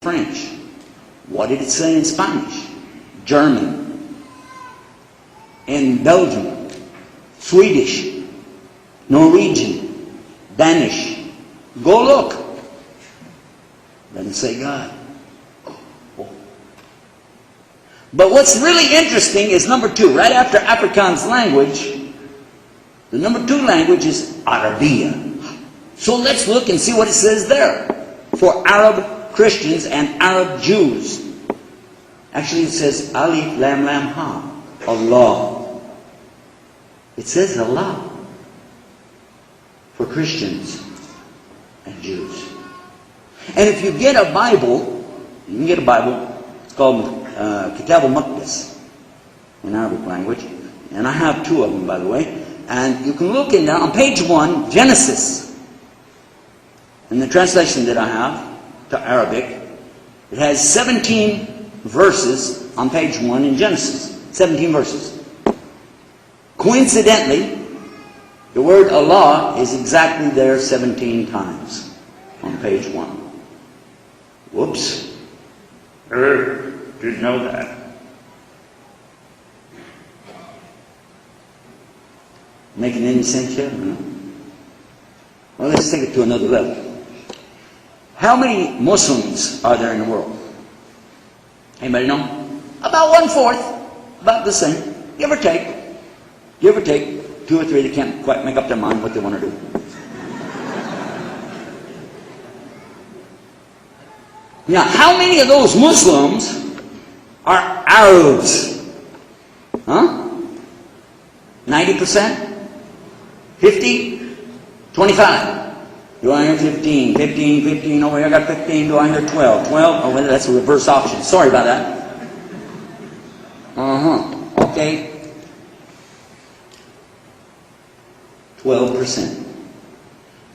French? What did it say in Spanish? German? In Belgium? Swedish? Norwegian? Danish? Go look. Doesn't say God. Oh. But what's really interesting is number 2. Right after Afrikaans language, the number 2 language is Arabiya. So let's look and see what it says there for Arab Christians and Arab Jews. Actually it says Alif Lam Lam Ha, Allah. It says Allah for Christians and Jews. And if you get a Bible, you can get a Bible, it's called Kitab al-Maqdis in Arabic language. And I have 2 of them, by the way. And you can look in there on page 1, Genesis. In the translation that I have to Arabic, it has 17 verses on page 1 in Genesis. 17 verses. Coincidentally, the word Allah is exactly there 17 times on page 1. Whoops. Didn't know that. Making any sense yet? No? Well, let's take it to another level. How many Muslims are there in the world? Anybody know? About 1/4. About the same. Give or take. Give or take. 2 or 3 that can't quite make up their mind what they want to do. Now, how many of those Muslims are Arabs? Huh? 90%? 50? 25? Do I hear 15? 15, 15 over here. I got 15. Do I hear 12? 12? Oh, well, that's a reverse auction. Sorry about that. Okay. 12%.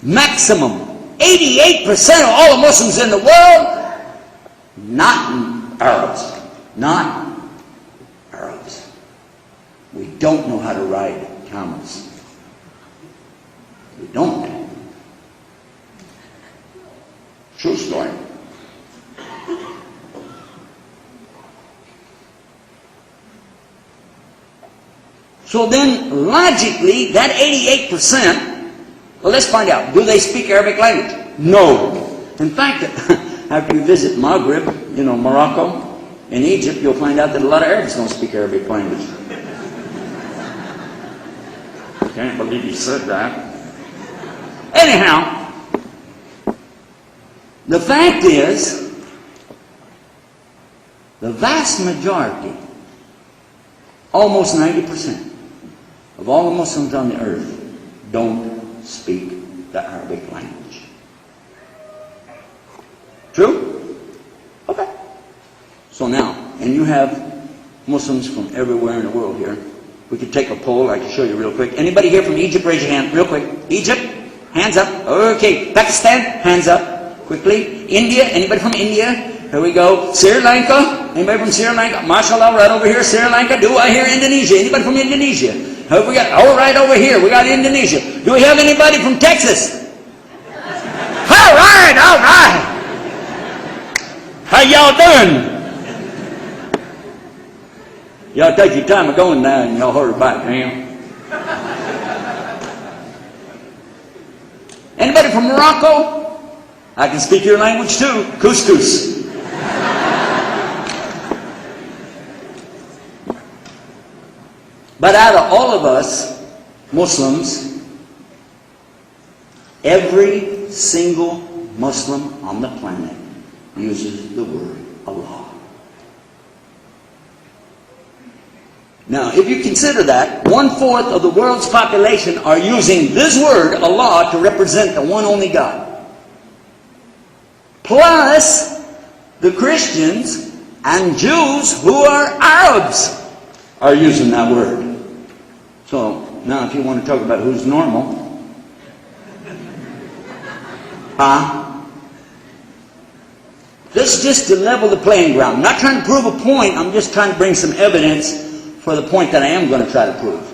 Maximum. 88% of all the Muslims in the world, not Arabs. Not Arabs. We don't know how to ride camels. We don't. True story. So then, logically, that 88%, well, let's find out. Do they speak Arabic language? No. In fact, after you visit Maghreb, Morocco, and Egypt, you'll find out that a lot of Arabs don't speak Arabic language. I can't believe you said that. Anyhow, the fact is, the vast majority, almost 90%, of all the Muslims on the earth don't speak the Arabic language. True? Okay. So now, and you have Muslims from everywhere in the world here. We could take a poll. I can show you real quick. Anybody here from Egypt? Raise your hand real quick. Egypt? Hands up. Okay. Pakistan? Hands up. Quickly. India? Anybody from India? Here we go. Sri Lanka? Anybody from Sri Lanka? MashaAllah, right over here. Sri Lanka. Do I hear Indonesia? Anybody from Indonesia? Who we got? Oh, right over here. We got Indonesia. Do we have anybody from Texas? All right. All right. How y'all doing? Y'all take your time of going now and y'all hurry back, man. Anybody from Morocco? I can speak your language too. Couscous. But out of all of us, Muslims, every single Muslim on the planet uses the word Allah. Now, if you consider that, 1/4 of the world's population are using this word, Allah, to represent the one only God. Plus, the Christians and Jews who are Arabs are using that word. So, now if you want to talk about who's normal, this is just to level the playing ground. I'm not trying to prove a point, I'm just trying to bring some evidence for the point that I am going to try to prove.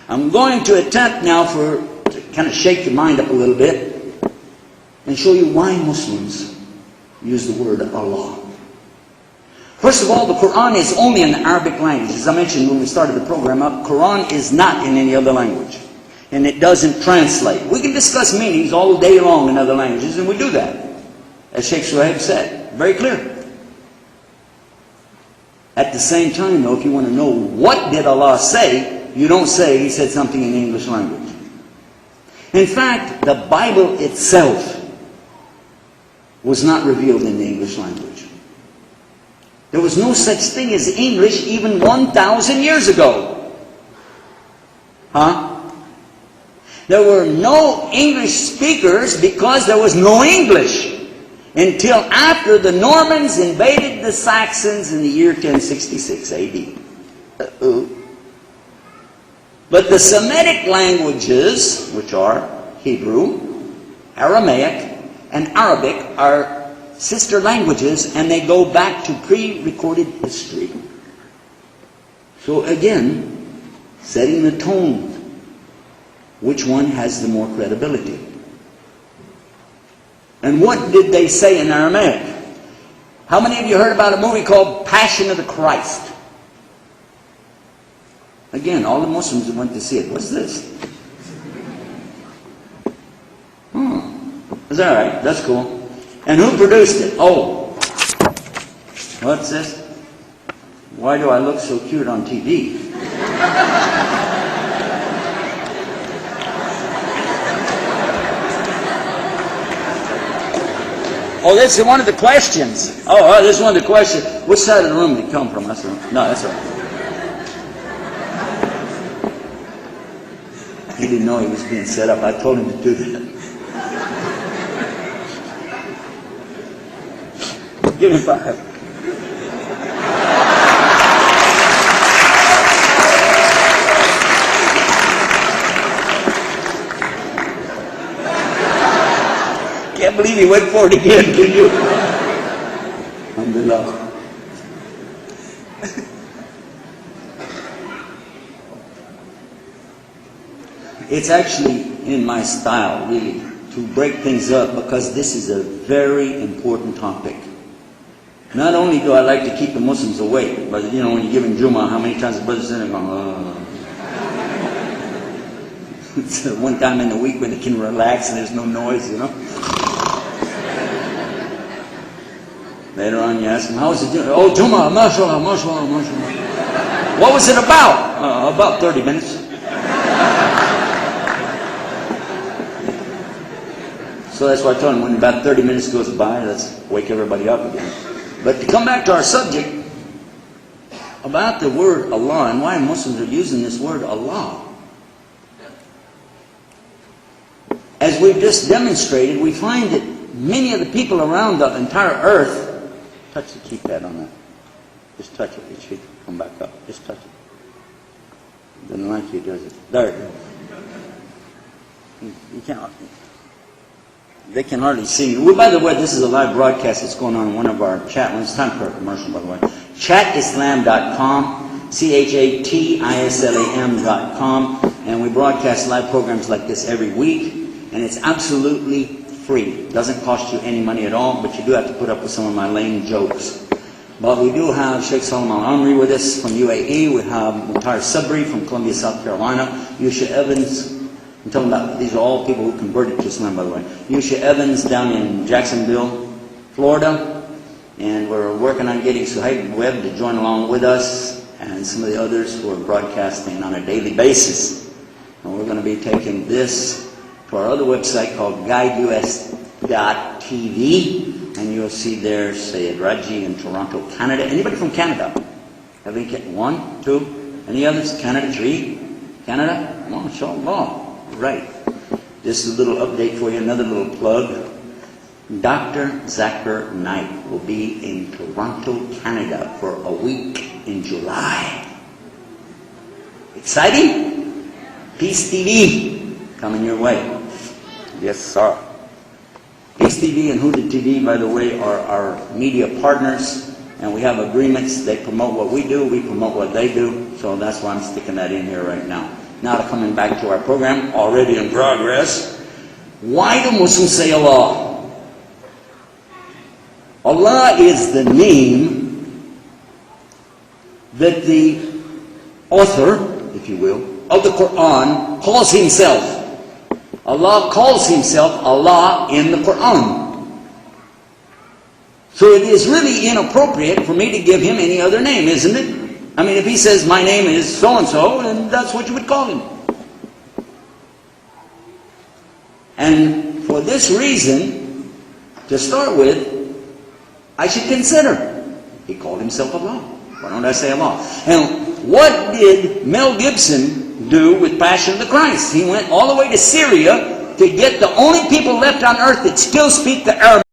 I'm going to attempt now to kind of shake your mind up a little bit and show you why Muslims use the word Allah. First of all, the Quran is only in the Arabic language. As I mentioned when we started the program up, Quran is not in any other language. And it doesn't translate. We can discuss meanings all day long in other languages, and we do that. As Sheikh Suhaib said, very clear. At the same time, though, if you want to know what did Allah say, you don't say He said something in the English language. In fact, the Bible itself was not revealed in the English language. There was no such thing as English even 1,000 years ago. There were no English speakers because there was no English until after the Normans invaded the Saxons in the year 1066 AD. But the Semitic languages, which are Hebrew, Aramaic, and Arabic, are sister languages, and they go back to pre-recorded history. So again, setting the tone, which one has the more credibility? And what did they say in Aramaic? How many of you heard about a movie called Passion of the Christ? Again, all the Muslims went to see it. What's this? Is that right? That's cool. And who produced it? Oh, what's this? Why do I look so cute on TV? Oh, this is one of the questions. Oh, this is one of the questions. Which side of the room did it come from? That's the room. No, that's all right. He didn't know he was being set up. I told him to do that. Give him 5. Can't believe he went for it again, can you? Alhamdulillah. It's actually in my style, really, to break things up because this is a very important topic. Not only do I like to keep the Muslims awake, but you know, when you're giving Jummah, how many times the brothers in there going, It's one time in the week when they can relax and there's no noise, you know. Later on, you ask them, how was it doing? Oh, Jummah, mashallah, mashallah, mashallah. What was it about? About 30 minutes. So that's why I told him, when about 30 minutes goes by, let's wake everybody up again. But to come back to our subject, about the word Allah and why Muslims are using this word Allah. As we've just demonstrated, we find that many of the people around the entire earth, touch the keypad on that. Just touch it. It should come back up. Just touch it. Doesn't like you, does it? There it goes. You can't. They can hardly see me. Well, by the way, this is a live broadcast that's going on in one of our chat rooms. It's time for a commercial, by the way. Chatislam.com, CHATISLAM.com, and we broadcast live programs like this every week, and it's absolutely free. It doesn't cost you any money at all, but you do have to put up with some of my lame jokes. But we do have Sheikh Salam Al-Amri with us from UAE. We have Muhtar Sabri from Columbia, South Carolina. Yusuf Evans. I'm talking about, these are all people who converted to Islam, by the way. Yusuf Evans down in Jacksonville, Florida. And we're working on getting Suhaib Webb to join along with us, and some of the others who are broadcasting on a daily basis. And we're going to be taking this to our other website called guideus.tv, and you'll see there Sayed Raji in Toronto, Canada. Anybody from Canada? Have any? 1, 2? Any others? Canada? 3? Canada? MashaAllah. Right. This is a little update for you, another little plug. Dr. Zakir Naik will be in Toronto, Canada for a week in July. Exciting? Peace TV coming your way. Yes, sir. Peace TV and Huda TV, by the way, are our media partners, and we have agreements. They promote what we do, we promote what they do, so that's why I'm sticking that in here right now. Now to coming back to our program, already in progress. Why do Muslims say Allah? Allah is the name that the author, if you will, of the Quran calls himself. Allah calls himself Allah in the Quran. So it is really inappropriate for me to give him any other name, isn't it? I mean, if he says, my name is so-and-so, then that's what you would call him. And for this reason, to start with, I should consider. He called himself Allah. Why don't I say Allah? And what did Mel Gibson do with Passion of the Christ? He went all the way to Syria to get the only people left on earth that still speak the Arabic